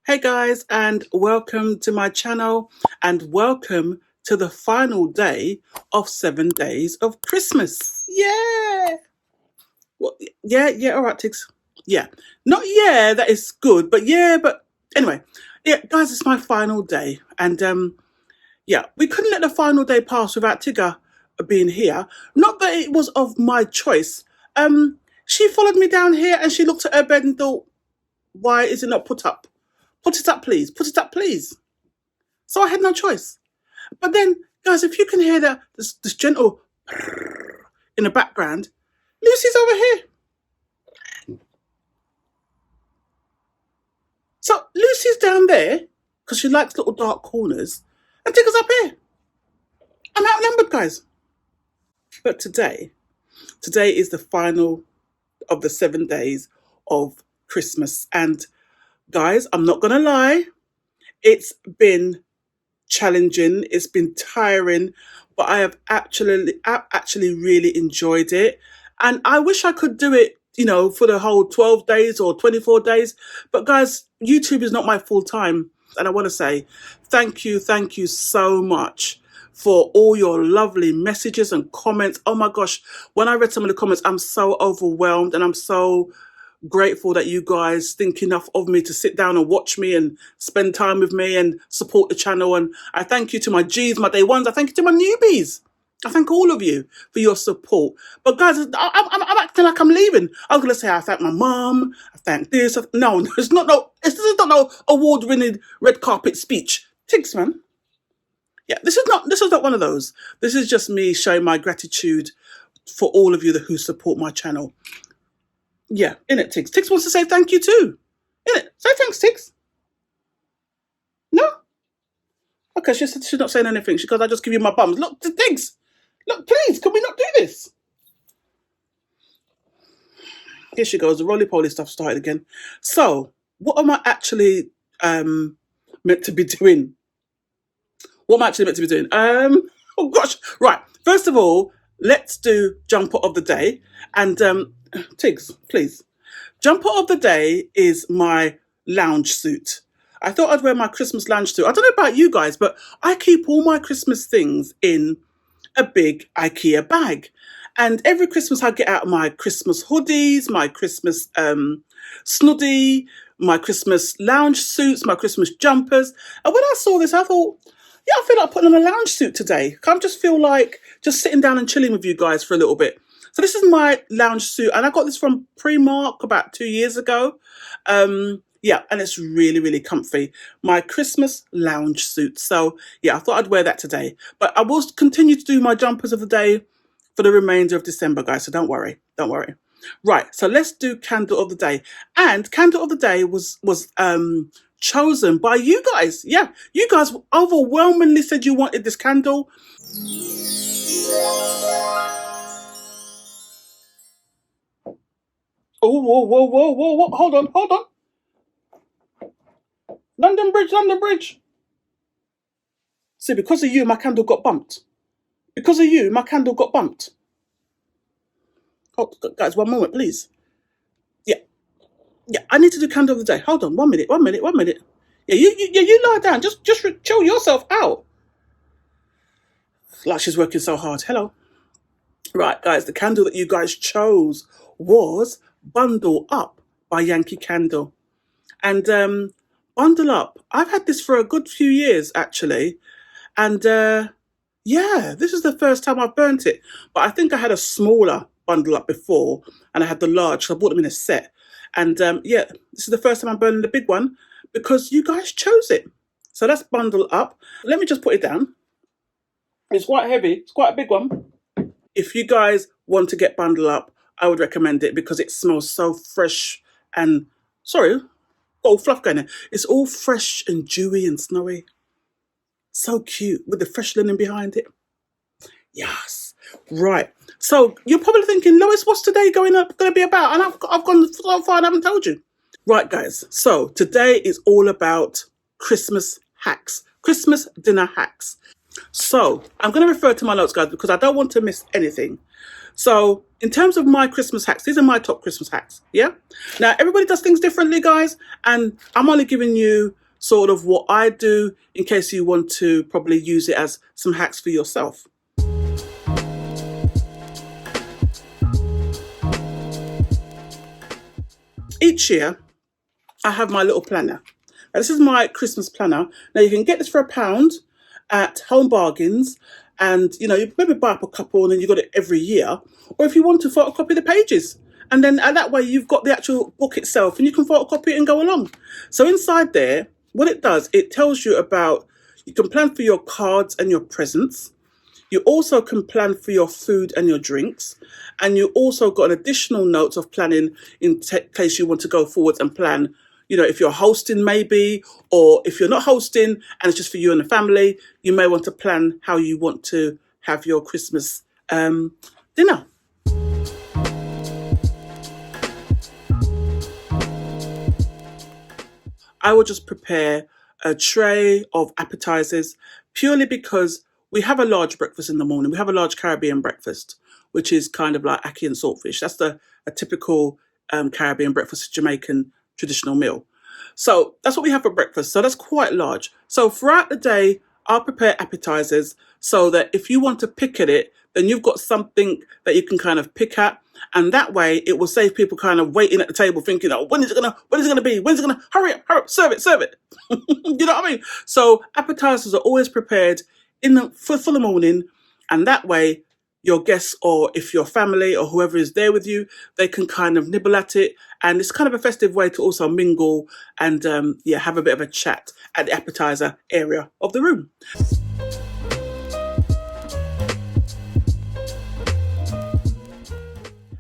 Hey guys, and welcome to my channel, and welcome to the final day of 7 days of Christmas. Yeah. Well, yeah, all right, Tiggs. Yeah. Not yeah, that is good, but yeah, but anyway. Yeah, guys, it's my final day. And yeah, we couldn't let the final day pass without Tigger being here. Not that it was of my choice. She followed me down here and she looked at her bed and thought, why is it not put up? Put it up, please. Put it up, please. So I had no choice. But then, guys, if you can hear this gentle in the background, Lucy's over here. So Lucy's down there because she likes little dark corners, and Tigger's up here. I'm outnumbered, guys. But today is the final of the 7 days of Christmas. And guys, I'm not going to lie, it's been challenging, it's been tiring, but I have actually really enjoyed it. And I wish I could do it, for the whole 12 days or 24 days. But guys, YouTube is not my full time. And I want to say thank you so much for all your lovely messages and comments. Oh my gosh, when I read some of the comments, I'm so overwhelmed, and I'm so grateful that you guys think enough of me to sit down and watch me and spend time with me and support the channel. And I thank you to my G's, my day ones. I thank you to my newbies. I thank all of you for your support. But guys, I'm acting like I'm leaving. I was going to say I thank my mum. I thank this. No, this is not no award-winning red carpet speech. Tiggs, man. Yeah, this is not one of those. This is just me showing my gratitude for all of you who support my channel. Yeah, innit, Tiggs? Tiggs wants to say thank you too. Innit? Say thanks, Tiggs. No? Okay, she's not saying anything. She goes, I just give you my bums. Look, Tiggs. Look, please, can we not do this? Here she goes. The roly-poly stuff started again. So, what am I actually meant to be doing? What am I actually meant to be doing? Oh gosh. Right. First of all, let's do jumper of the day. And Tiggs, please. Jumper of the day is my lounge suit. I thought I'd wear my Christmas lounge suit. I don't know about you guys, but I keep all my Christmas things in a big IKEA bag. And every Christmas I get out my Christmas hoodies, my Christmas snuddy, my Christmas lounge suits, my Christmas jumpers. And when I saw this, I thought, yeah, I feel like putting on a lounge suit today. I just feel like just sitting down and chilling with you guys for a little bit. So this is my lounge suit, and I got this from Primark about 2 years ago. Yeah, and it's really, really comfy. My Christmas lounge suit. So yeah, I thought I'd wear that today. But I will continue to do my jumpers of the day for the remainder of December, guys. So don't worry. Right, so let's do candle of the day. And candle of the day was chosen by you guys. Yeah, you guys overwhelmingly said you wanted this candle. Oh, whoa. Hold on. London Bridge. See, because of you, my candle got bumped. Oh, guys, one moment, please. Yeah, I need to do candle of the day. Hold on, 1 minute. Yeah, you lie down. Just chill yourself out. Like she's working so hard. Hello. Right, guys, the candle that you guys chose was Bundle Up by Yankee Candle. And Bundle Up, I've had this for a good few years, actually. And yeah, this is the first time I've burnt it. But I think I had a smaller Bundle Up before, and I had the large, so I bought them in a set. And yeah, this is the first time I'm burning the big one because you guys chose it. So that's Bundle Up. Let me just put it down. It's quite heavy. It's quite a big one. If you guys want to get Bundle Up, I would recommend it because it smells so fresh and, sorry, got all fluff going there. It's all fresh and dewy and snowy. So cute with the fresh linen behind it. Yes. Right. So you're probably thinking, Lois, what's today going to be about? And I've gone so far and I haven't told you. Right, guys. So today is all about Christmas hacks, Christmas dinner hacks. So I'm going to refer to my notes, guys, because I don't want to miss anything. So in terms of my Christmas hacks, these are my top Christmas hacks. Yeah. Now, everybody does things differently, guys. And I'm only giving you sort of what I do in case you want to probably use it as some hacks for yourself. Each year, I have my little planner. Now, this is my Christmas planner. Now, you can get this for £1 at Home Bargains. And, you know, you maybe buy up a couple and then you got it every year. Or if you want to photocopy the pages. And then that way you've got the actual book itself and you can photocopy it and go along. So inside there, what it does, it tells you about, you can plan for your cards and your presents. You also can plan for your food and your drinks. And you also got an additional note of planning in case you want to go forwards and plan, you know, if you're hosting maybe, or if you're not hosting and it's just for you and the family, you may want to plan how you want to have your Christmas dinner. I will just prepare a tray of appetizers purely because we have a large breakfast in the morning. We have a large Caribbean breakfast, which is kind of like ackee and saltfish. That's a typical Caribbean breakfast, Jamaican traditional meal. So that's what we have for breakfast. So that's quite large. So throughout the day, I'll prepare appetizers so that if you want to pick at it, then you've got something that you can kind of pick at. And that way it will save people kind of waiting at the table thinking, oh, when is it gonna be? When's it gonna, hurry up, serve it. You know what I mean? So appetizers are always prepared for the morning, and that way your guests, or if your family or whoever is there with you, they can kind of nibble at it. And it's kind of a festive way to also mingle and have a bit of a chat at the appetizer area of the room.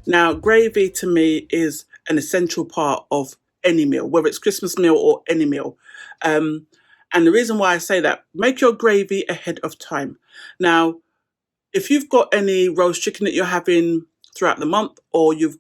Now, gravy to me is an essential part of any meal, whether it's Christmas meal or any meal. And the reason why I say that, make your gravy ahead of time. Now, if you've got any roast chicken that you're having throughout the month, or you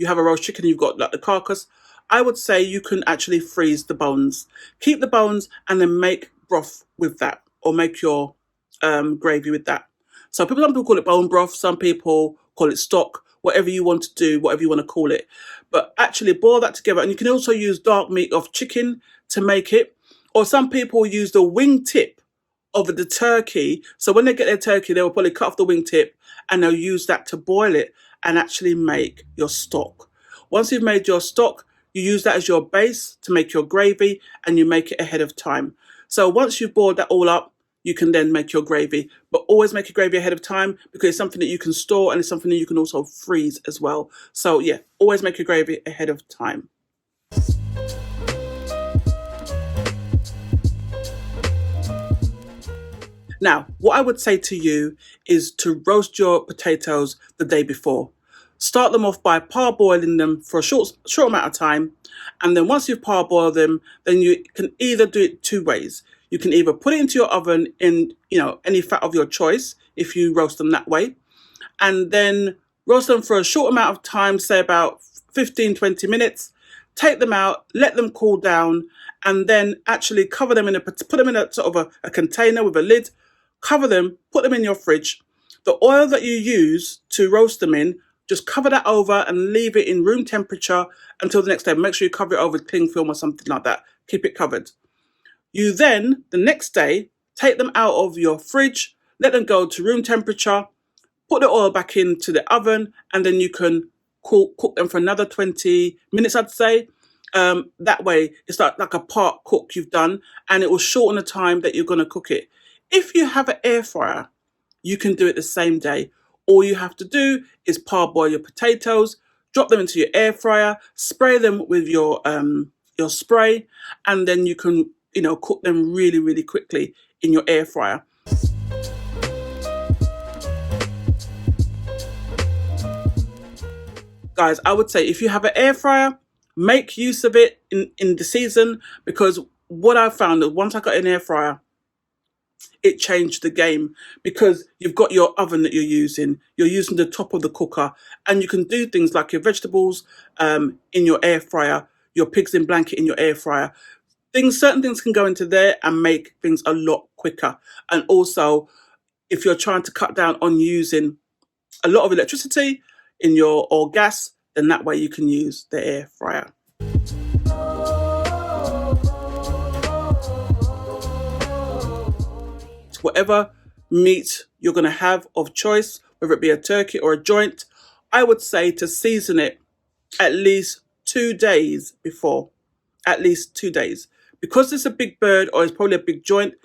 have a roast chicken, you've got like the carcass, I would say you can actually freeze the bones. Keep the bones and then make broth with that, or make your gravy with that. So some people call it bone broth, some people call it stock, whatever you want to do, whatever you want to call it. But actually boil that together. And you can also use dark meat of chicken to make it. Or some people use the wing tip of the turkey. So when they get their turkey, they will probably cut off the wing tip and they'll use that to boil it and actually make your stock. Once you've made your stock, you use that as your base to make your gravy, and you make it ahead of time. So once you've boiled that all up, you can then make your gravy. But always make your gravy ahead of time, because it's something that you can store and it's something that you can also freeze as well. So yeah, always make your gravy ahead of time. Now, what I would say to you is to roast your potatoes the day before. Start them off by parboiling them for a short amount of time. And then once you've parboiled them, then you can either do it two ways. You can either put it into your oven in, any fat of your choice, if you roast them that way, and then roast them for a short amount of time, say about 15-20 minutes. Take them out, let them cool down, and then actually cover them put them in a sort of a container with a lid. Cover them, put them in your fridge. The oil that you use to roast them in, just cover that over and leave it in room temperature until the next day. Make sure you cover it over with cling film or something like that. Keep it covered. You then, the next day, take them out of your fridge, let them go to room temperature, put the oil back into the oven, and then you can cook them for another 20 minutes, I'd say. That way, it's like a part cook you've done, and it will shorten the time that you're going to cook it. If you have an air fryer, you can do it the same day. All you have to do is parboil your potatoes, drop them into your air fryer, spray them with your spray, and then you can cook them really, really quickly in your air fryer. Guys, I would say if you have an air fryer, make use of it in the season, because what I found is once I got an air fryer, it changed the game, because you've got your oven that you're using the top of the cooker, and you can do things like your vegetables in your air fryer, your pigs in blanket in your air fryer. certain things can go into there and make things a lot quicker. And also, if you're trying to cut down on using a lot of electricity in your or gas, then that way you can use the air fryer. Whatever meat you're going to have of choice, whether it be a turkey or a joint, I would say to season it at least 2 days before. At least 2 days. Because it's a big bird or it's probably a big joint,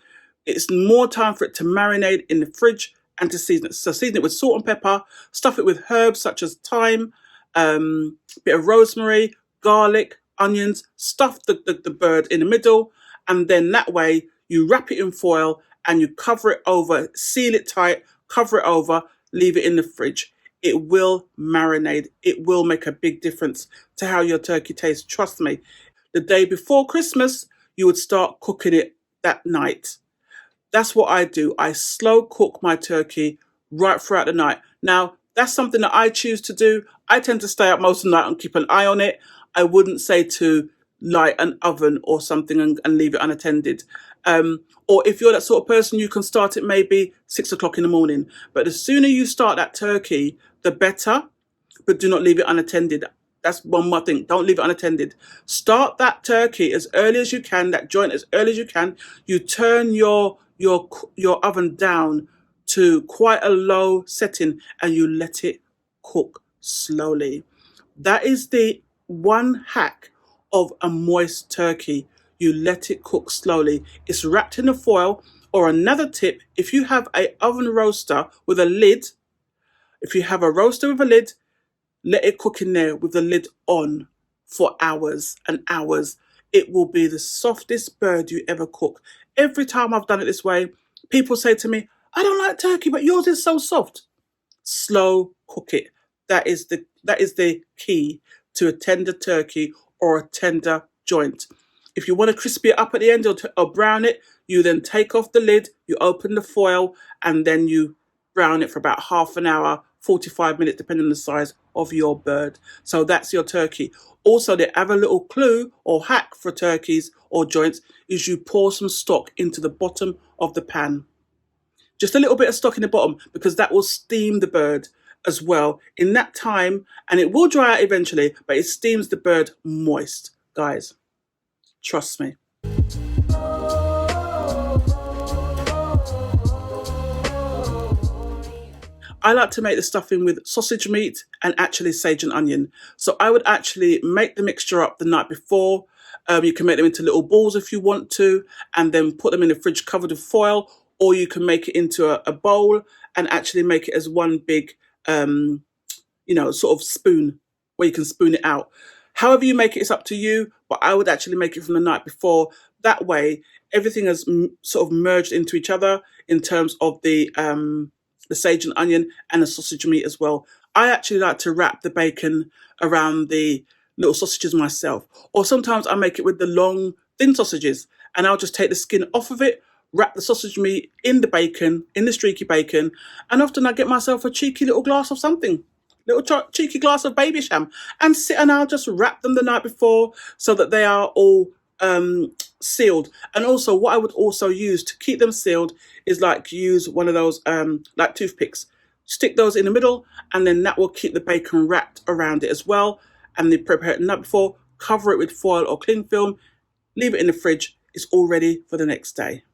it's more time for it to marinate in the fridge and to season it. So season it with salt and pepper, stuff it with herbs such as thyme, bit of rosemary, garlic, onions, stuff the bird in the middle, and then that way you wrap it in foil and you cover it over, seal it tight, cover it over, leave it in the fridge. It will marinate. It will make a big difference to how your turkey tastes. Trust me. The day before Christmas, you would start cooking it that night. That's what I do. I slow cook my turkey right throughout the night. Now, that's something that I choose to do. I tend to stay up most of the night and keep an eye on it. I wouldn't say to light an oven or something and leave it unattended. Or if you're that sort of person, you can start it maybe 6 o'clock in the morning. But the sooner you start that turkey, the better. But do not leave it unattended. That's one more thing. Don't leave it unattended. Start that turkey as early as you can, that joint as early as you can. You turn your oven down to quite a low setting and you let it cook slowly. That is the one hack of a moist turkey. You let it cook slowly. It's wrapped in a foil. Or another tip, if you have an oven roaster with a lid, if you have a roaster with a lid, let it cook in there with the lid on for hours and hours. It will be the softest bird you ever cook. Every time I've done it this way, people say to me, I don't like turkey, but yours is so soft. Slow cook it. That is the key to a tender turkey or a tender joint. If you want to crispy it up at the end or brown it, you then take off the lid, you open the foil, and then you brown it for about half an hour, 45 minutes, depending on the size of your bird. So that's your turkey. Also, they have a little clue or hack for turkeys or joints is you pour some stock into the bottom of the pan. Just a little bit of stock in the bottom because that will steam the bird as well in that time, and it will dry out eventually, but it steams the bird moist, guys. Trust me. I like to make the stuffing with sausage meat and actually sage and onion. So I would actually make the mixture up the night before. You can make them into little balls if you want to, and then put them in the fridge covered with foil, or you can make it into a bowl and actually make it as one big, sort of spoon where you can spoon it out. However you make it, it's up to you, but I would actually make it from the night before. That way, everything has sort of merged into each other in terms of the sage and onion and the sausage meat as well. I actually like to wrap the bacon around the little sausages myself. Or sometimes I make it with the long, thin sausages, and I'll just take the skin off of it, wrap the sausage meat in the bacon, in the streaky bacon, and often I get myself a cheeky little glass of something. Little cheeky glass of baby sham, and I'll just wrap them the night before so that they are all sealed. And also what I would also use to keep them sealed is use one of those like toothpicks. Stick those in the middle, and then that will keep the bacon wrapped around it as well. And then prepare it the night before, cover it with foil or cling film, leave it in the fridge. It's all ready for the next day.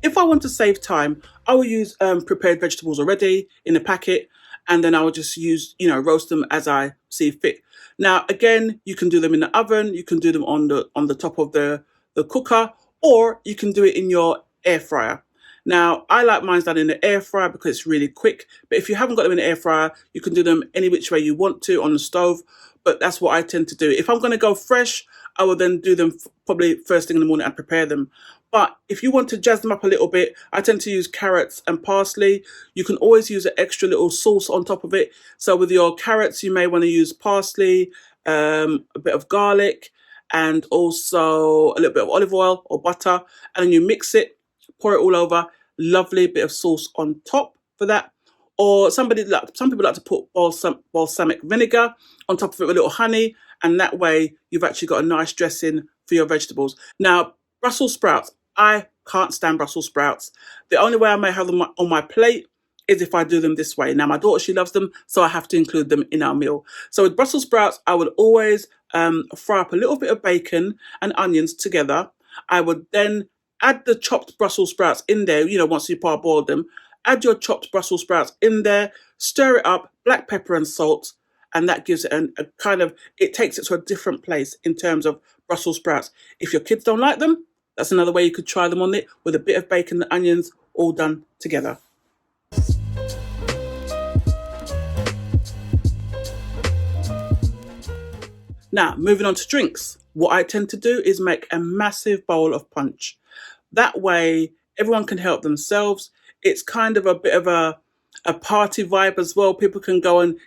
If I want to save time, I will use prepared vegetables already in a packet, and then I will just use, roast them as I see fit. Now, again, you can do them in the oven, you can do them on the top of the cooker, or you can do it in your air fryer. Now, I like mine done in the air fryer because it's really quick, but if you haven't got them in the air fryer, you can do them any which way you want to on the stove, but that's what I tend to do. If I'm going to go fresh, I will then do them probably first thing in the morning and prepare them. But if you want to jazz them up a little bit, I tend to use carrots and parsley. You can always use an extra little sauce on top of it. So with your carrots, you may want to use parsley, a bit of garlic, and also a little bit of olive oil or butter. And then you mix it, pour it all over. Lovely bit of sauce on top for that. Or some people like to put balsamic vinegar on top of it with a little honey, and that way you've actually got a nice dressing for your vegetables. Now, Brussels sprouts, I can't stand Brussels sprouts. The only way I may have them on my plate is if I do them this way. Now, my daughter, she loves them, so I have to include them in our meal. So with Brussels sprouts, I would always fry up a little bit of bacon and onions together. I would then add the chopped Brussels sprouts in there, once you parboil them. Add your chopped Brussels sprouts in there, stir it up, black pepper and salt, and that gives it a kind of, it takes it to a different place in terms of Brussels sprouts. If your kids don't like them, that's another way you could try them on it with a bit of bacon and onions all done together. Now, moving on to drinks. What I tend to do is make a massive bowl of punch. That way, everyone can help themselves. It's kind of a bit of a party vibe as well. People can go and,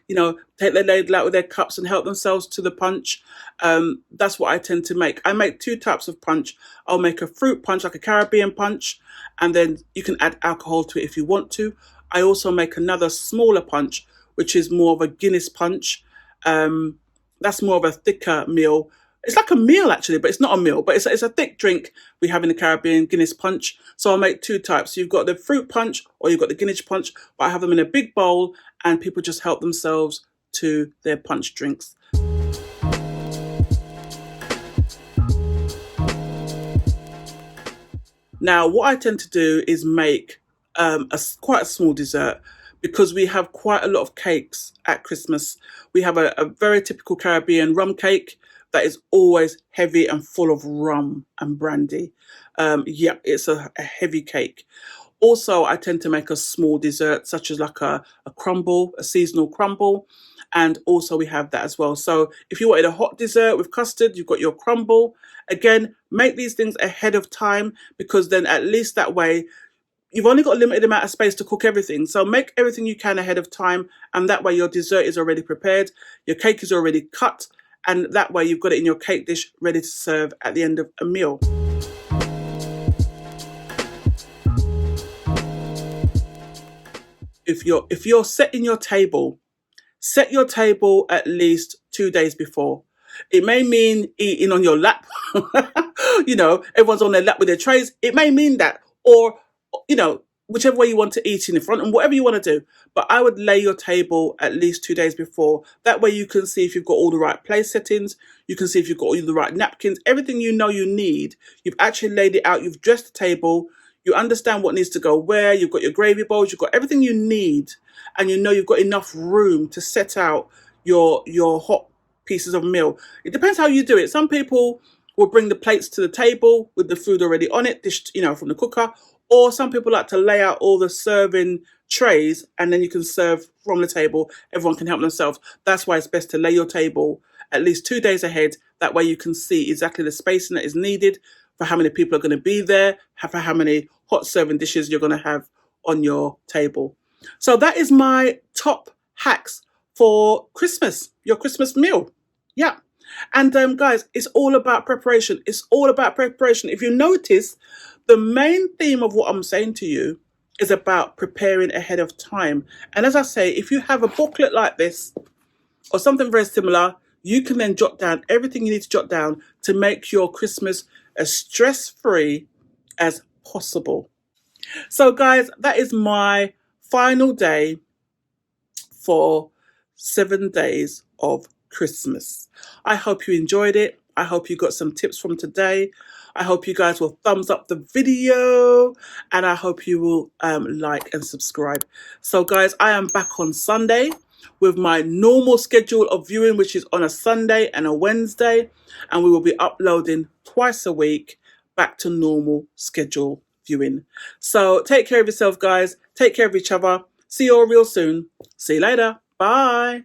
take their ladle out with their cups and help themselves to the punch. That's what I tend to make. I make two types of punch. I'll make a fruit punch, like a Caribbean punch, and then you can add alcohol to it if you want to. I also make another smaller punch, which is more of a Guinness punch. That's more of a thicker meal. It's like a meal actually, but it's not a meal, but it's a thick drink we have in the Caribbean, Guinness punch. So I'll make two types. You've got the fruit punch or you've got the Guinness punch, but I have them in a big bowl and people just help themselves to their punch drinks. Now, what I tend to do is make quite a small dessert, because we have quite a lot of cakes at Christmas. We have a very typical Caribbean rum cake that is always heavy and full of rum and brandy. It's a heavy cake. Also, I tend to make a small dessert, such as like a crumble, a seasonal crumble. And also we have that as well. So if you wanted a hot dessert with custard, you've got your crumble. Again, make these things ahead of time, because then at least that way, you've only got a limited amount of space to cook everything. So make everything you can ahead of time, and that way your dessert is already prepared, your cake is already cut, and that way you've got it in your cake dish ready to serve at the end of a meal. If you're setting your table, set your table at least 2 days before. It may mean eating on your lap. Everyone's on their lap with their trays. It may mean that, or whichever way you want to eat in the front, and whatever you want to do. But I would lay your table at least 2 days before. That way you can see if you've got all the right place settings. You can see if you've got all the right napkins. Everything you need. You've actually laid it out. You've dressed the table. You understand what needs to go where. You've got your gravy bowls. You've got everything you need. And you've got enough room to set out your hot pieces of meal. It depends how you do it. Some people will bring the plates to the table with the food already on it, dished, from the cooker. Or some people like to lay out all the serving trays, and then you can serve from the table. Everyone can help themselves. That's why it's best to lay your table at least 2 days ahead. That way you can see exactly the spacing that is needed for how many people are going to be there, for how many hot serving dishes you're going to have on your table. So that is my top hacks for Christmas, your Christmas meal. Yeah. And guys, it's all about preparation. It's all about preparation. If you notice, the main theme of what I'm saying to you is about preparing ahead of time. And as I say, if you have a booklet like this or something very similar, you can then jot down everything you need to jot down to make your Christmas as stress-free as possible. So guys, that is my final day for 7 days of Christmas. I hope you enjoyed it. I hope you got some tips from today. I hope you guys will thumbs up the video, and I hope you will like and subscribe. So guys, I am back on Sunday with my normal schedule of viewing, which is on a Sunday and a Wednesday, and we will be uploading twice a week, back to normal schedule viewing. So take care of yourself, guys. Take care of each other. See you all real soon. See you later. Bye.